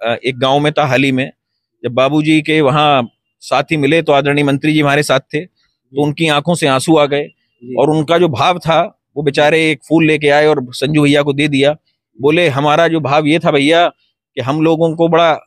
एक गांव में था हाल ही में, जब बाबूजी के वहां साथी मिले तो आदरणीय मंत्री जी हमारे साथ थे, तो उनकी आंखों से आंसू आ गए और उनका जो भाव था वो बेचारे एक फूल लेके आए और संजू भैया को दे दिया। बोले हमारा जो भाव ये था भैया कि हम लोगों को बड़ा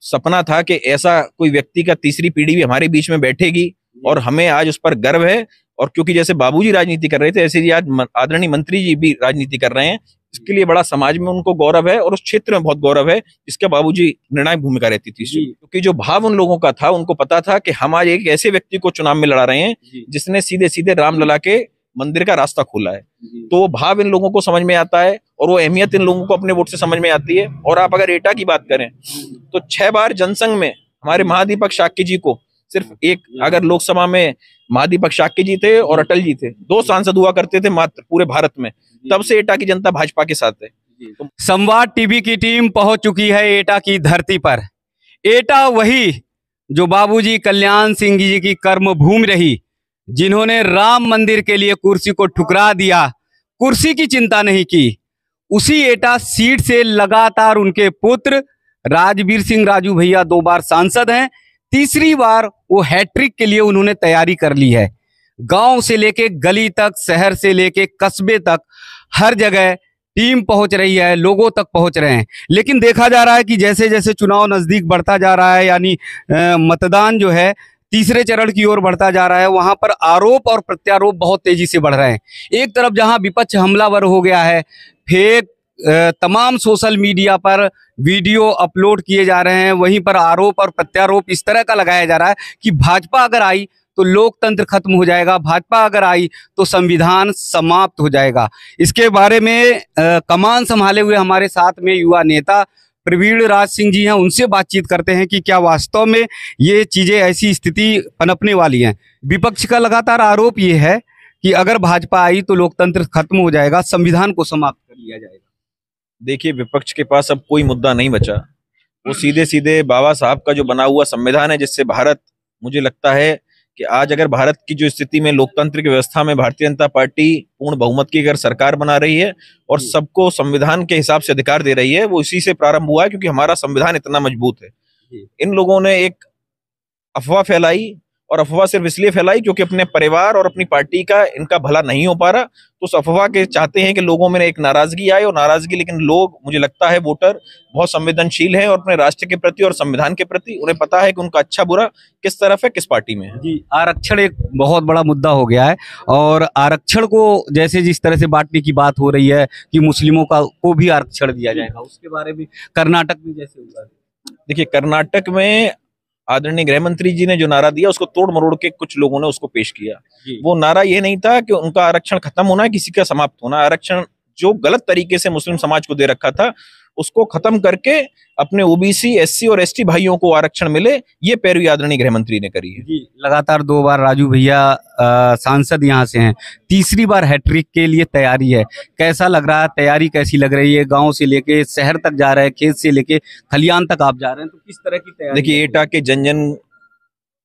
सपना था कि ऐसा कोई व्यक्ति का तीसरी पीढ़ी भी हमारे बीच में बैठेगी और हमें आज उस पर गर्व है। और क्योंकि जैसे बाबूजी राजनीति कर रहे थे ऐसे ही आज आदरणीय मंत्री जी भी राजनीति कर रहे हैं, इसके लिए बड़ा समाज में उनको गौरव है और उस क्षेत्र में बहुत गौरव है जिसके बाबूजी निर्णायक भूमिका रहती थी। क्योंकि जो भाव उन लोगों का था, उनको पता था कि हम आज एक ऐसे व्यक्ति को चुनाव में लड़ा रहे हैं जिसने सीधे सीधे रामलला के मंदिर का रास्ता खोला है। तो वो भाव इन लोगों को समझ में आता है और वो अहमियत इन लोगों को अपने वोट से समझ में आती है। और आप अगर एटा की बात करें तो 6 बार जनसंघ में हमारे महादीपक शाक्य जी को सिर्फ एक, अगर लोकसभा में महादीपक शाक्य जी थे और अटल जी थे, 2 सांसद हुआ करते थे मात्र पूरे भारत में, तब से एटा की जनता भाजपा के साथ है। संवाद टीवी की टीम पहुंच चुकी है एटा की धरती पर। एटा वही जो बाबूजी कल्याण सिंह जी की कर्म भूमि रही, जिन्होंने राम मंदिर के लिए कुर्सी को ठुकरा दिया, कुर्सी की चिंता नहीं की। उसी एटा सीट से लगातार उनके पुत्र राजवीर सिंह राजू भैया 2 बार सांसद हैं। तीसरी बार वो हैट्रिक के लिए उन्होंने तैयारी कर ली है। गांव से लेके गली तक, शहर से लेके कस्बे तक, हर जगह टीम पहुंच रही है, लोगों तक पहुंच रहे हैं। लेकिन देखा जा रहा है कि जैसे जैसे चुनाव नजदीक बढ़ता जा रहा है, यानी मतदान जो है तीसरे चरण की ओर बढ़ता जा रहा है, वहां पर आरोप और प्रत्यारोप बहुत तेजी से बढ़ रहे हैं। एक तरफ जहां विपक्ष हमलावर हो गया है, फेक तमाम सोशल मीडिया पर वीडियो अपलोड किए जा रहे हैं, वहीं पर आरोप और प्रत्यारोप इस तरह का लगाया जा रहा है कि भाजपा अगर आई तो लोकतंत्र खत्म हो जाएगा, भाजपा अगर आई तो संविधान समाप्त हो जाएगा। इसके बारे में कमान संभाले हुए हमारे साथ में युवा नेता प्रवीण राज सिंह जी हैं, उनसे बातचीत करते हैं कि क्या वास्तव में ये चीजें, ऐसी स्थिति पनपने वाली हैं। विपक्ष का लगातार आरोप ये है कि अगर भाजपा आई तो लोकतंत्र खत्म हो जाएगा, संविधान को समाप्त कर लिया जाएगा। देखिए, विपक्ष के पास अब कोई मुद्दा नहीं बचा। वो सीधे सीधे बाबा साहब का जो बना हुआ संविधान है, जिससे भारत, मुझे लगता है कि आज अगर भारत की जो स्थिति में लोकतंत्र की व्यवस्था में भारतीय जनता पार्टी पूर्ण बहुमत की अगर सरकार बना रही है और सबको संविधान के हिसाब से अधिकार दे रही है, वो इसी से प्रारंभ हुआ है क्योंकि हमारा संविधान इतना मजबूत है। इन लोगों ने एक अफवाह फैलाई और अफवाह सिर्फ इसलिए फैलाई क्योंकि अपने परिवार और अपनी पार्टी का इनका भला नहीं हो पा रहा, तो उस अफवाह के चाहते हैं कि लोगों में एक नाराजगी आए और नाराजगी, लेकिन लोग, मुझे लगता है वोटर बहुत संवेदनशील है और अपने राष्ट्र के प्रति और संविधान के प्रति उन्हें पता है कि उनका अच्छा बुरा किस तरफ है, किस पार्टी में है। जी, आरक्षण एक बहुत बड़ा मुद्दा हो गया है और आरक्षण को जैसे जिस तरह से बांटने की बात हो रही है कि मुस्लिमों को भी आरक्षण दिया जाएगा, उसके बारे में कर्नाटक में जैसे हुआ। देखिए, कर्नाटक में आदरणीय गृह मंत्री जी ने जो नारा दिया उसको तोड़ मरोड़ के कुछ लोगों ने उसको पेश किया। वो नारा ये नहीं था कि उनका आरक्षण खत्म होना है, किसी का समाप्त होना। आरक्षण जो गलत तरीके से मुस्लिम समाज को दे रखा था उसको खत्म करके अपने ओबीसी, एससी और एसटी भाइयों को आरक्षण मिले, ये पैरवी आदरणीय गृह मंत्री ने करी है। जी, लगातार 2 बार राजू भैया सांसद यहाँ से हैं, तीसरी बार हैट्रिक के लिए तैयारी है। कैसा लग रहा है, तैयारी कैसी लग रही है? गांव से लेके शहर तक जा रहे हैं, खेत से लेके खलियान तक आप जा रहे हैं, तो किस तरह की तैयारी? देखिए, एटा के जन जन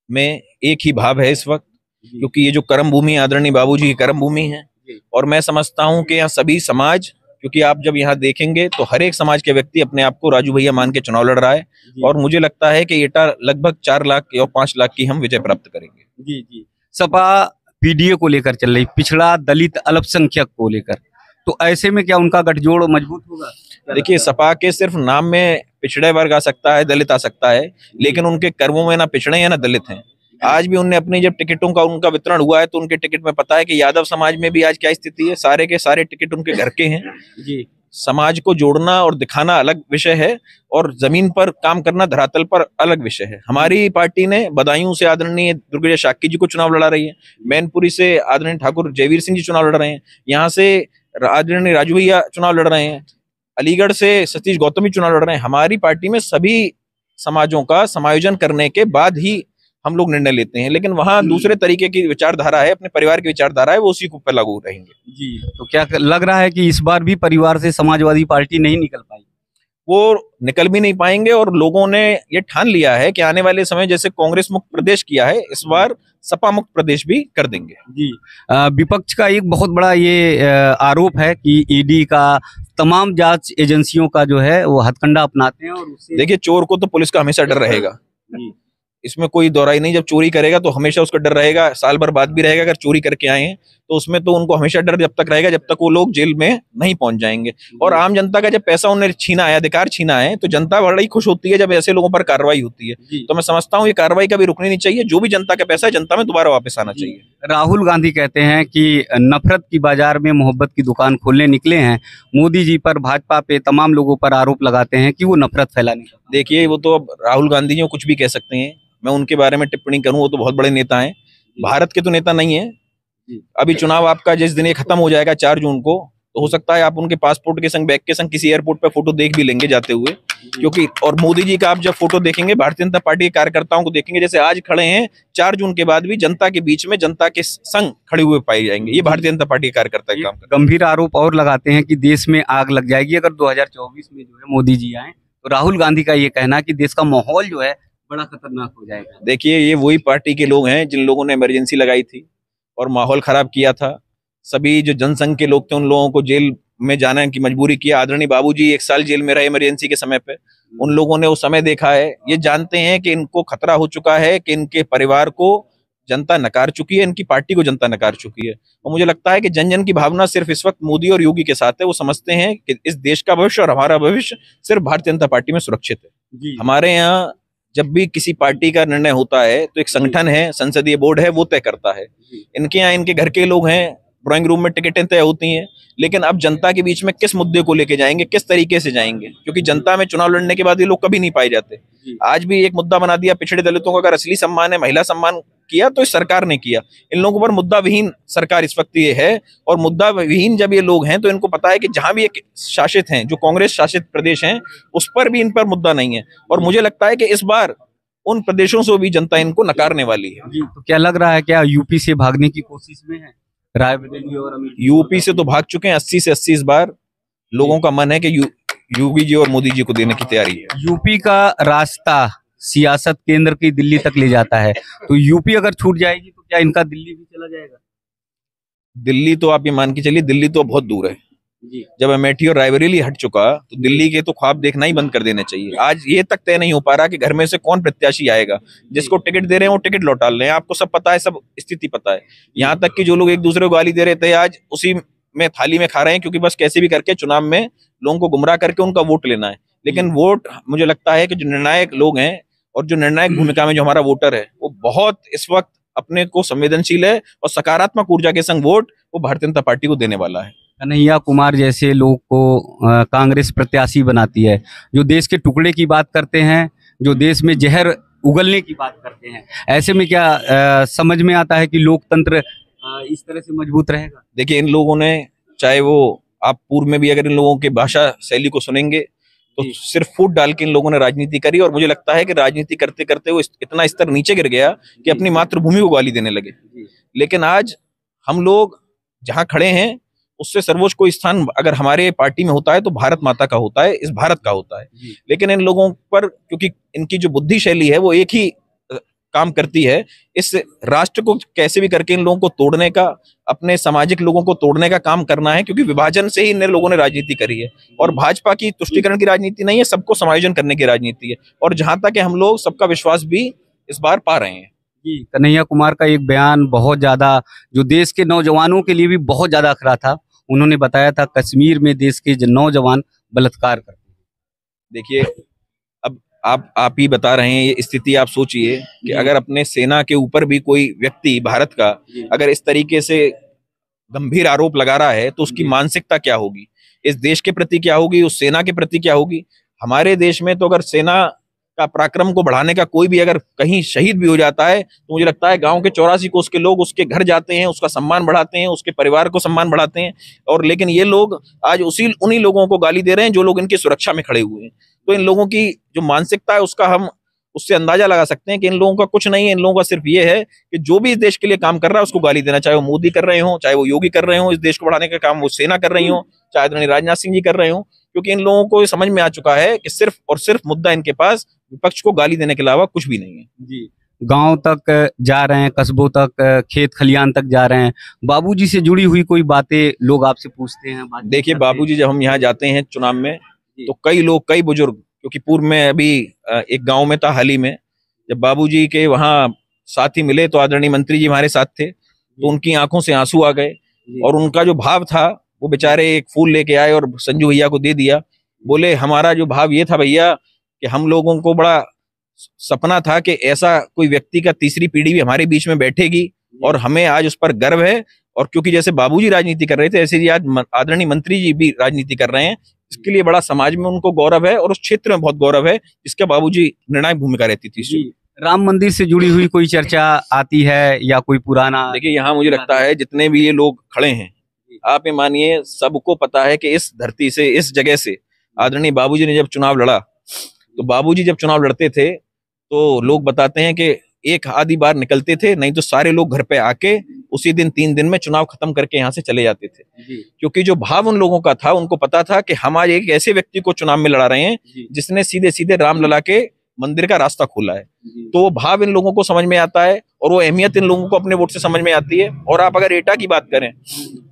में एक ही भाव है इस वक्त, क्योंकि ये जो कर्म भूमि आदरणीय बाबूजी की कर्म भूमि है और मैं समझता हूँ कि यहाँ सभी समाज, क्योंकि आप जब यहाँ देखेंगे तो हर एक समाज के व्यक्ति अपने आप को राजू भैया मान के चुनाव लड़ रहा है और मुझे लगता है कि एटा लगभग 4 लाख या 5 लाख की हम विजय प्राप्त करेंगे। जी, सपा पीडीए को लेकर चल रही, पिछड़ा दलित अल्पसंख्यक को लेकर, तो ऐसे में क्या उनका गठजोड़ मजबूत होगा? देखिए, सपा के सिर्फ नाम में पिछड़े वर्ग आ सकता है, दलित आ सकता है, लेकिन उनके कर्मों में ना पिछड़े हैं ना दलित हैं। आज भी उनने अपनी जब टिकटों का उनका वितरण हुआ है तो उनके टिकट में पता है कि यादव समाज में भी आज क्या स्थिति है, सारे के सारे टिकट उनके घर के हैं। जी, समाज को जोड़ना और दिखाना अलग विषय है और जमीन पर काम करना धरातल पर अलग विषय है। हमारी पार्टी ने बदायूं से आदरणीय दुर्गेश शाक्य जी को चुनाव लड़ा रही है, मैनपुरी से आदरणीय ठाकुर जयवीर सिंह जी चुनाव लड़ रहे हैं, यहाँ से आदरणीय राजू भैया चुनाव लड़ रहे हैं, अलीगढ़ से सतीश गौतम भी चुनाव लड़ रहे हैं। हमारी पार्टी में सभी समाजों का समायोजन करने के बाद ही हम लोग निर्णय लेते हैं, लेकिन वहाँ दूसरे तरीके की विचारधारा है, अपने परिवार की विचारधारा है, वो उसी पे लागू रहेंगे। जी, तो क्या लग रहा है कि इस बार भी परिवार से समाजवादी पार्टी नहीं निकल पाई? वो निकल भी नहीं पाएंगे। और लोगों ने ये ठान लिया है कि आने वाले समय जैसे कांग्रेस मुक्त प्रदेश किया है, इस बार सपा मुक्त प्रदेश भी कर देंगे। जी। विपक्ष का एक बहुत बड़ा ये आरोप है कि ईडी का तमाम जांच एजेंसियों का जो है वो हथकंडा अपनाते हैं और उससे देखिए, चोर को तो पुलिस का हमेशा डर रहेगा, जी। इसमें कोई दोहराई नहीं। जब चोरी करेगा तो हमेशा उसका डर रहेगा, साल भर बाद भी रहेगा। अगर चोरी करके आए हैं तो उसमें तो उनको हमेशा डर जब तक रहेगा जब तक वो लोग जेल में नहीं पहुंच जाएंगे। और आम जनता का जब पैसा उन्हें छीना है, अधिकार छीना है, तो जनता बड़ा ही खुश होती है जब ऐसे लोगों पर कार्रवाई होती है। तो मैं समझता हूँ ये कार्रवाई कभी रुकनी नहीं चाहिए। जो भी जनता का पैसा है जनता में दोबारा वापस आना चाहिए। राहुल गांधी कहते हैं कि नफरत की बाजार में मोहब्बत की दुकान खोलने निकले हैं। मोदी जी पर, भाजपा पे, तमाम लोगों पर आरोप लगाते हैं कि वो नफरत फैलाने का। देखिए, वो तो अब राहुल गांधी जी कुछ भी कह सकते हैं, मैं उनके बारे में टिप्पणी करूं, वो तो बहुत बड़े नेता हैं, भारत के तो नेता नहीं है। अभी चुनाव आपका जिस दिन ये खत्म हो जाएगा 4 जून को, तो हो सकता है आप उनके पासपोर्ट के संग, बैग के संग किसी एयरपोर्ट पे फोटो देख भी लेंगे जाते हुए। क्योंकि और मोदी जी का आप जब फोटो देखेंगे, भारतीय जनता पार्टी के कार्यकर्ताओं को देखेंगे, जैसे आज खड़े हैं 4 जून के बाद भी जनता के बीच में, जनता के संग खड़े हुए पाए जाएंगे। ये भारतीय जनता पार्टी के कार्यकर्ता का काम करते हैं। गंभीर आरोप और लगाते हैं कि देश में आग लग जाएगी अगर 2024 में जो है मोदी जी आए। तो राहुल गांधी का ये कहना कि देश का माहौल जो है बड़ा खतरनाक हो जाएगा। देखिए, ये वही पार्टी के लोग हैं जिन लोगों ने इमरजेंसी लगाई थी और माहौल खराब किया था। सभी जो जनसंघ के लोग थे उन लोगों को जेल में जाने की मजबूरी किया। आदरणीय बाबूजी 1 साल जेल में रहे इमरजेंसी के समय पे। उन लोगों ने वो समय देखा है, ये जानते हैं कि इनको खतरा हो चुका है, कि इनके परिवार को जनता नकार चुकी है, इनकी पार्टी को जनता नकार चुकी है। और मुझे लगता है कि जन जन की भावना सिर्फ इस वक्त मोदी और योगी के साथ है। वो समझते हैं कि इस देश का भविष्य और हमारा भविष्य सिर्फ भारतीय जनता पार्टी में सुरक्षित है। हमारे यहाँ जब भी किसी पार्टी का निर्णय होता है तो एक संगठन है, संसदीय बोर्ड है, वो तय करता है। इनके यहाँ इनके घर के लोग हैं, ड्राइंग रूम में टिकटें तय होती हैं, लेकिन अब जनता के बीच में किस मुद्दे को लेके जाएंगे, किस तरीके से जाएंगे, क्योंकि जनता में चुनाव लड़ने के बाद ये लोग कभी नहीं पाए जाते। आज भी एक मुद्दा बना दिया, पिछड़े दलितों का अगर असली सम्मान है, महिला सम्मान किया तो इस सरकार ने किया। इन लोगों पर मुद्दा विहीन सरकार इस वक्त ये है। और मुद्दा विहीन जब ये लोग हैं तो इनको पता है कि जहां भी एक शासित हैं, जो कांग्रेस शासित प्रदेश हैं, उस पर भी इन पर मुद्दा नहीं है। और मुझे लगता है कि इस बार उन प्रदेशों से भी जनता इनको नकारने वाली है। तो क्या लग रहा है, क्या यूपी से भागने की कोशिश में है रायबरेली और अमेठी? यूपी से तो भाग चुके हैं 80 से 80 इस बार। लोगों का मन है कि योगी जी और मोदी जी को देने की तैयारी है। यूपी का रास्ता सियासत केंद्र की दिल्ली तक ले जाता है, तो यूपी अगर छूट जाएगी तो क्या इनका दिल्ली भी चला जाएगा? दिल्ली तो आप ये मान के चलिए, दिल्ली तो बहुत दूर है। जब अमेठी और रायबरेली हट चुका तो दिल्ली के तो ख्वाब देखना ही बंद कर देने चाहिए। आज ये तक तय नहीं हो पा रहा कि घर में से कौन प्रत्याशी आएगा। जिसको टिकट दे रहे हैं वो टिकट लौटा ले रहे हैं। आपको सब पता है, सब स्थिति पता है। यहाँ तक कि जो लोग एक दूसरे को गाली दे रहे थे, आज उसी में थाली में खा रहे हैं, क्योंकि बस कैसे भी करके चुनाव में लोगों को गुमराह करके उनका वोट लेना है। लेकिन वोट, मुझे लगता है कि जो निर्णायक लोग हैं और जो निर्णायक भूमिका में जो हमारा वोटर है, वो बहुत इस वक्त अपने को संवेदनशील है और सकारात्मक ऊर्जा के संग वोट वो भारतीय जनता पार्टी को देने वाला है। कन्हैया कुमार जैसे लोग को कांग्रेस प्रत्याशी बनाती है, जो देश के टुकड़े की बात करते हैं, जो देश में जहर उगलने की बात करते हैं। ऐसे में क्या समझ में आता है कि लोकतंत्र इस तरह से मजबूत रहेगा? देखिए, इन लोगों ने, चाहे वो आप पूर्व में भी अगर इन लोगों के भाषा शैली को सुनेंगे तो सिर्फ फूट डाल के इन लोगों ने राजनीति करी। और मुझे लगता है कि राजनीति करते करते वो इतना स्तर नीचे गिर गया कि अपनी मातृभूमि को गाली देने लगे। लेकिन आज हम लोग जहां खड़े हैं उससे सर्वोच्च कोई स्थान अगर हमारे पार्टी में होता है तो भारत माता का होता है, इस भारत का होता है। लेकिन इन लोगों पर, क्योंकि इनकी जो बुद्धि शैली है वो एक ही काम करती है, इस राष्ट्र को कैसे भी करके इन लोगों को तोड़ने का, अपने सामाजिक लोगों को तोड़ने का काम करना है। क्योंकि विभाजन से ही इन लोगों ने राजनीति करी है। और भाजपा की तुष्टीकरण की राजनीति नहीं है, सबको समायोजन करने की राजनीति है। और जहां तक हम लोग सबका विश्वास भी इस बार पा रहे हैं। जी, कन्हैया कुमार का एक बयान बहुत ज्यादा, जो देश के नौजवानों के लिए भी बहुत ज्यादा अखरा था। उन्होंने बताया था कश्मीर में देश के नौजवान बलात्कार करते हैं। देखिए, अब आप ही बता रहे हैं ये स्थिति। आप सोचिए कि अगर अपने सेना के ऊपर भी कोई व्यक्ति भारत का अगर इस तरीके से गंभीर आरोप लगा रहा है तो उसकी मानसिकता क्या होगी, इस देश के प्रति क्या होगी, उस सेना के प्रति क्या होगी। हमारे देश में तो अगर सेना का पराक्रम को बढ़ाने का कोई भी अगर कहीं शहीद भी हो जाता है तो मुझे लगता है गांव के 84 कोस के लोग उसके घर जाते हैं, उसका सम्मान बढ़ाते हैं, उसके परिवार को सम्मान बढ़ाते हैं। और लेकिन ये लोग आज उन्हीं लोगों को गाली दे रहे हैं जो लोग इनकी सुरक्षा में खड़े हुए हैं। तो इन लोगों की जो मानसिकता है उसका हम उससे अंदाजा लगा सकते हैं कि इन लोगों का कुछ नहीं है। इन लोगों का सिर्फ ये है कि जो भी इस देश के लिए काम कर रहा है उसको गाली देना, चाहे वो मोदी कर रहे हो, चाहे वो योगी कर रहे हो, इस देश को बढ़ाने का काम वो सेना कर रही हो, चाहे आदरणीय राजनाथ सिंह जी कर रहे हो। क्योंकि इन लोगों को ये समझ में आ चुका है कि सिर्फ और सिर्फ मुद्दा इनके पास विपक्ष को गाली देने के अलावा कुछ भी नहीं है। जी, गांव तक जा रहे हैं, कस्बों तक, खेत खलियान तक जा रहे हैं, बाबूजी से जुड़ी हुई कोई बातें लोग आपसे पूछते हैं? देखिए बाबूजी जब हम यहाँ जाते हैं चुनाव में तो कई लोग, कई बुजुर्ग, क्योंकि पूर्व में अभी एक गांव में था, हाल ही में जब बाबूजी के वहाँ साथी मिले तो आदरणीय मंत्री जी हमारे साथ थे, तो उनकी आंखों से आंसू आ गए और उनका जो भाव था वो बेचारे एक फूल लेके आए और संजू भैया को दे दिया। बोले हमारा जो भाव ये था भैया कि हम लोगों को बड़ा सपना था कि ऐसा कोई व्यक्ति का तीसरी पीढ़ी भी हमारे बीच में बैठेगी और हमें आज उस पर गर्व है। और क्योंकि जैसे बाबूजी राजनीति कर रहे थे ऐसे ही आज आदरणीय मंत्री जी भी राजनीति कर रहे हैं, इसके लिए बड़ा समाज में उनको गौरव है और उस क्षेत्र में बहुत गौरव है जिसका बाबूजी निर्णायक भूमिका रहती थी। राम मंदिर से जुड़ी हुई कोई चर्चा आती है या कोई पुराना? देखिए यहाँ मुझे लगता है जितने भी ये लोग खड़े हैं, आप ये मानिए सबको पता है कि इस धरती से, इस जगह से आदरणीय बाबूजी ने जब चुनाव लड़ा, तो बाबूजी जब चुनाव लड़ते थे तो लोग बताते हैं कि एक आधी बार निकलते थे, नहीं तो सारे लोग घर पे आके उसी दिन 3 दिन में चुनाव खत्म करके यहाँ से चले जाते थे। क्योंकि जो भाव उन लोगों का था, उनको पता था कि हम आज एक ऐसे व्यक्ति को चुनाव में लड़ा रहे हैं जिसने सीधे सीधे रामलला के मंदिर का रास्ता खोला है। तो वो भाव इन लोगों को समझ में आता है और वो अहमियत इन लोगों को अपने वोट से समझ में आती है। और आप अगर एटा की बात करें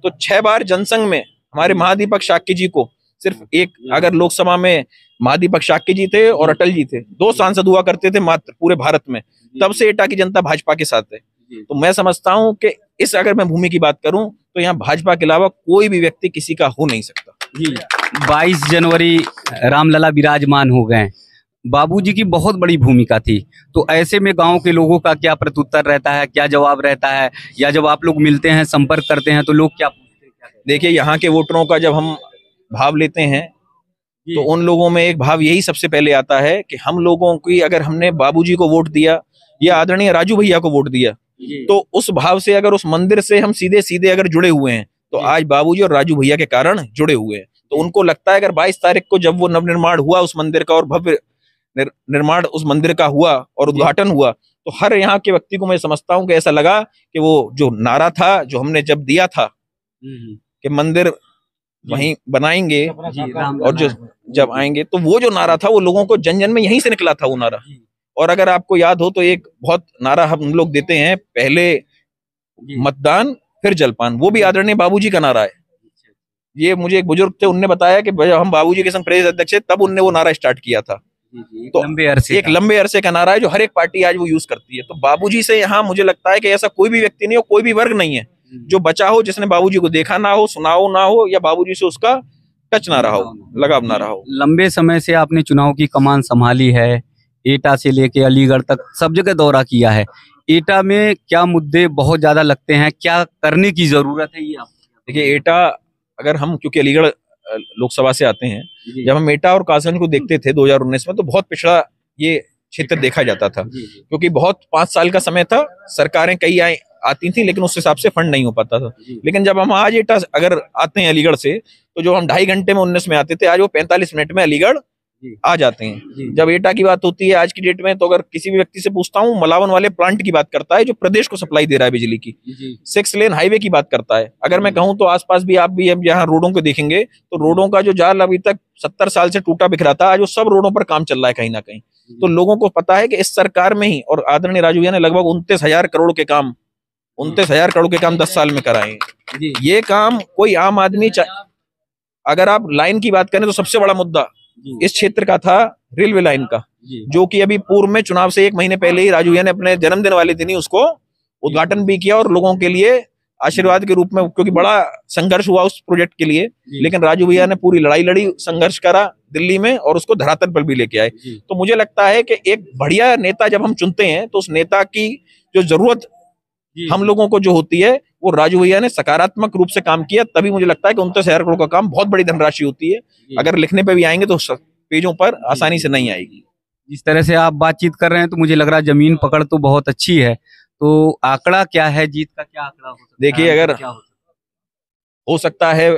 तो 6 बार जनसंघ में हमारे महादीपक शाक्य जी को सिर्फ एक, अगर लोकसभा में महादीपक शाक्य जी थे और अटल जी थे, 2 सांसद हुआ करते थे मात्र पूरे भारत में, तब से एटा की जनता भाजपा के साथ है। तो मैं समझता हूं कि इस, अगर मैं भूमि की बात करूं तो यहाँ भाजपा के अलावा कोई भी व्यक्ति किसी का हो नहीं सकता। जी, 22 जनवरी रामलला विराजमान हो गए, बाबूजी की बहुत बड़ी भूमिका थी, तो ऐसे में गांव के लोगों का क्या प्रत्युत्तर रहता है, क्या जवाब रहता है, या जब आप लोग मिलते हैं, संपर्क करते हैं तो लोग क्या पूछते हैं? देखिए यहाँ के वोटरों का जब हम भाव लेते हैं तो उन लोगों में एक भाव यही सबसे पहले आता है कि हम लोगों की, अगर हमने बाबूजी को वोट दिया या आदरणीय राजू भैया को वोट दिया, तो उस भाव से, अगर उस मंदिर से हम सीधे सीधे अगर जुड़े हुए हैं तो आज बाबूजी और राजू भैया के कारण जुड़े हुए हैं। तो उनको लगता है अगर 22 तारीख को जब वो नवनिर्माण हुआ उस मंदिर का और भव्य निर्माण उस मंदिर का हुआ और उद्घाटन हुआ, तो हर यहाँ के व्यक्ति को मैं समझता हूँ कि ऐसा लगा कि वो जो नारा था जो हमने जब दिया था कि मंदिर वहीं बनाएंगे और जो जब आएंगे, तो वो जो नारा था वो लोगों को जन जन में यहीं से निकला था वो नारा। और अगर आपको याद हो तो एक बहुत नारा हम लोग देते हैं, पहले मतदान फिर जलपान, वो भी आदरणीय बाबूजी का नारा है। ये मुझे एक बुजुर्ग थे, उनने बताया कि जब हम बाबूजी के संग प्रदेश अध्यक्ष थे तब उनने वो नारा स्टार्ट किया था। तो एक लंबे अरसे का नारा है जो हर एक पार्टी आज वो यूज करती है। तो बाबूजी से यहाँ मुझे लगता है कि ऐसा कोई भी व्यक्ति नहीं हो, कोई भी वर्ग नहीं है जो बचा हो जिसने बाबूजी को देखा ना हो, सुना हो ना हो, या बाबूजी से उसका टच ना रहा हो, लगाव ना रहा हो। लंबे समय से आपने चुनाव की कमान संभाली है, एटा से लेके अलीगढ़ तक सब जगह दौरा किया है, एटा में क्या मुद्दे बहुत ज्यादा लगते हैं, क्या करने की जरूरत है? ये आप देखिए एटा, अगर हम, क्योंकि अलीगढ़ लोकसभा से आते हैं, जब हम एटा और कासगंज को देखते थे 2019 में तो बहुत पिछड़ा ये क्षेत्र देखा जाता था, क्योंकि बहुत 5 साल का समय था, सरकारें कई आती थी लेकिन उस हिसाब से फंड नहीं हो पाता था। लेकिन जब हम आज एटा अगर आते हैं अलीगढ़ से, तो जो हम 2.5 घंटे में 19 में आते थे, आज वो 45 मिनट में अलीगढ़ आ जाते हैं। जब एटा की बात होती है आज की डेट में, तो अगर किसी भी व्यक्ति से पूछता हूँ, मलावन वाले प्लांट की बात करता है जो प्रदेश को सप्लाई दे रहा है बिजली की, 6 लेन हाईवे की बात करता है। अगर मैं कहूँ तो आसपास भी आप भी यहाँ रोडों को देखेंगे तो रोडों का जो जाल अभी तक 70 साल से टूटा बिखरा था, आज वो सब रोडों पर काम चल रहा है कहीं ना कहीं। तो लोगों को पता है कि इस सरकार में ही, और आदरणीय राजू भैया ने लगभग 29,000 करोड़ के काम 10 साल में कराए। ये काम कोई आम आदमी, अगर आप लाइन की बात करें तो सबसे बड़ा मुद्दा इस क्षेत्र का था रेलवे लाइन का, जो कि अभी पूर्व में चुनाव से 1 महीने पहले ही राजू भैया ने अपने जन्मदिन वाले दिन ही उसको उद्घाटन भी किया और लोगों के लिए आशीर्वाद के रूप में, क्योंकि बड़ा संघर्ष हुआ उस प्रोजेक्ट के लिए, लेकिन राजू भैया ने पूरी लड़ाई लड़ी, संघर्ष करा दिल्ली में और उसको धरातल पर भी लेके आए। तो मुझे लगता है कि एक बढ़िया नेता जब हम चुनते हैं तो उस नेता की जो जरूरत हम लोगों को जो होती है, वो राजू भैया ने सकारात्मक रूप से काम किया। तभी मुझे लगता है कि 29,000 करोड़ का काम बहुत बड़ी धनराशि होती है, अगर लिखने पे भी आएंगे तो पेजों पर आसानी से नहीं आएगी। जिस तरह से आप बातचीत कर रहे हैं तो मुझे लग रहा है जमीन पकड़ तो बहुत अच्छी है, तो आंकड़ा क्या है, जीत का क्या आंकड़ा हो सकता है? देखिए, अगर हो सकता है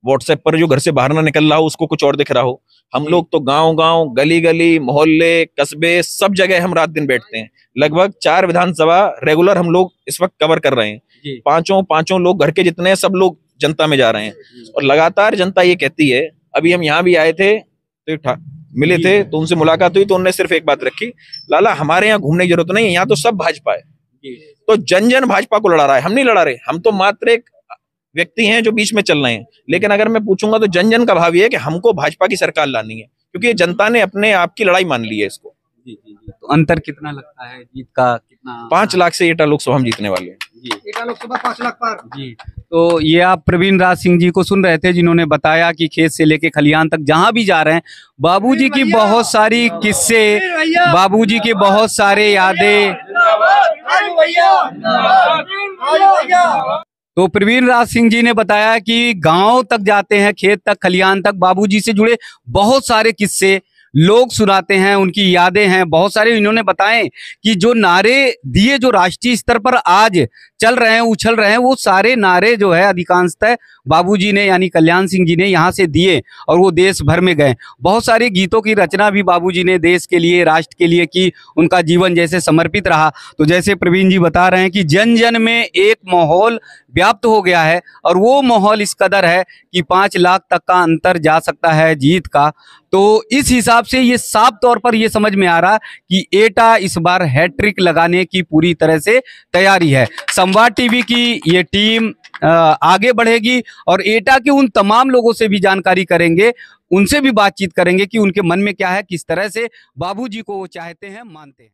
व्हाट्सएप पर जो घर से बाहर ना निकल रहा हो उसको कुछ और दिख रहा हो, हम लोग तो गांव-गांव, गली-गली, मोहल्ले, कस्बे, सब जगह हम रात दिन बैठते हैं। लगभग 4 विधानसभा रेगुलर हम लोग इस वक्त कवर कर रहे हैं। पांचों लोग घर के जितने, सब लोग जनता में जा रहे हैं और लगातार जनता ये कहती है, अभी हम यहाँ भी आए थे तो मिले थे, तो उनसे मुलाकात हुई, तो उन्होंने सिर्फ एक बात रखी, लाला हमारे यहाँ घूमने की जरूरत नहीं है, यहाँ तो सब भाजपा है। तो जन जन भाजपा को लड़ा रहा है, हम नहीं लड़ा रहे, हम तो मात्र एक व्यक्ति हैं जो बीच में चल रहे हैं। लेकिन अगर मैं पूछूंगा तो जन जन का भाव ये है कि हमको भाजपा की सरकार लानी है, क्योंकि जनता ने अपने आप की लड़ाई मान ली है इसको। तो अंतर कितना लगता है जीत का, कितना? 5 लाख से एटा लोकसभा हम जीतने वाले हैं। एटा लोकसभा 5 लाख पार। जी, तो ये आप प्रवीण राज सिंह जी को सुन रहे थे, जिन्होंने बताया कि खेत से लेके खलियान तक जहां भी जा रहे हैं बाबूजी की बहुत सारी किस्से, बाबूजी के बहुत सारे यादें। तो प्रवीण राज सिंह जी ने बताया कि गांव तक जाते हैं, खेत तक, खलियान तक, बाबूजी से जुड़े बहुत सारे किस्से लोग सुनाते हैं, उनकी यादें हैं बहुत सारे। इन्होंने बताएं कि जो नारे दिए, जो राष्ट्रीय स्तर पर आज चल रहे हैं, उछल रहे हैं, वो सारे नारे जो है अधिकांशतः बाबूजी ने यानी कल्याण सिंह जी ने यहाँ से दिए और वो देश भर में गए। बहुत सारे गीतों की रचना भी बाबूजी ने देश के लिए, राष्ट्र के लिए की, उनका जीवन जैसे समर्पित रहा। तो जैसे प्रवीण जी बता रहे हैं कि जन जन में एक माहौल व्याप्त हो गया है और वो माहौल इस कदर है कि 5 लाख तक का अंतर जा सकता है जीत का। तो इस हिसाब से ये साफ तौर पर ये समझ में आ रहा कि एटा इस बार हैट्रिक लगाने की पूरी तरह से तैयारी है। संवाद टीवी की ये टीम आगे बढ़ेगी और एटा के उन तमाम लोगों से भी जानकारी करेंगे, उनसे भी बातचीत करेंगे कि उनके मन में क्या है, किस तरह से बाबूजी को वो चाहते हैं, मानते हैं।